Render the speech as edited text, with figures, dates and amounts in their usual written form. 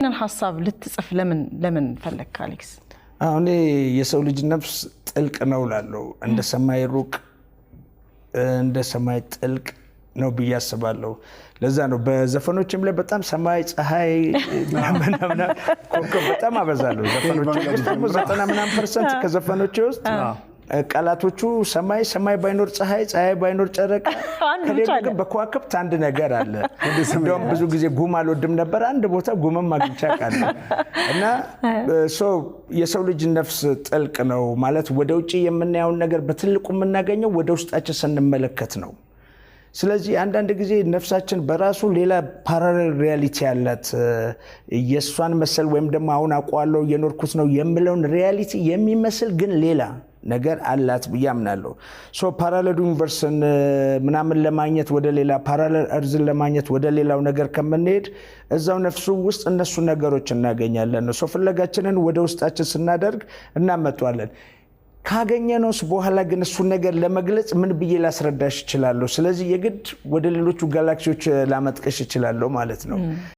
እነን ሐሳብ ልትጽፍ ለምን ፈለክ አሌክስ? አሁን የሰው ልጅ ነፍስ ጥልቅ ነው ላለው እንደ ሰማይ ሩቅ እንደ ሰማይ ጥልቅ ነው ብዬ አስባለሁ። ለዛ ነው በዘፈኖችም ላይ በጣም ሰማይ ፀሐይ ምናምን ኮከብ በጣም አበዛለሁ። ዘፈኖች ውስጥ 90% ከዘፈኖች ውስጥ ቃላቶቹ ሰማይ ባይኖር ፀሐይ ባይኖር ጨረቃ ከሌላ ግን በከዋክብት አንድ ነገር አለ። እንደውም ብዙ ጊዜ ጉም አልወድም ነበር፣ አንድ ቦታ ጉምም አግኝቼ አውቃለሁ። እና የሰው ልጅ ነፍስ ጥልቅ ነው ማለት ወደ ውጪ የምናየውን ነገር በትልቁ የምናገኘው ወደ ውስጣችን ስንመለከት ነው። ስለዚህ አንዳንድ ጊዜ ነፍሳችን በራሱ ሌላ ፓራሌል ሪያሊቲ ያላት የሷን መሰል ወይም ደግሞ አሁን አውቀዋለሁ የኖርኩት ነው የምለውን ሪያሊቲ የሚመስል ግን ሌላ ነገር አላት ብዬ አምናለሁ። ፓራሌል ዩኒቨርስን ምናምን ለማግኘት ወደ ሌላ ፓራሌል እርዝን ለማግኘት ወደ ሌላው ነገር ከምንሄድ እዛው ነፍሱ ውስጥ እነሱ ነገሮች እናገኛለን። ፍለጋችንን ወደ ውስጣችን ስናደርግ እናመጣዋለን። ካገኘነውስ በኋላ ግን እሱ ነገር ለመግለጽ ምን ብዬ ላስረዳሽ እችላለሁ? ስለዚህ የግድ ወደ ሌሎቹ ጋላክሲዎች ላመጥቀሽ እችላለሁ ማለት ነው።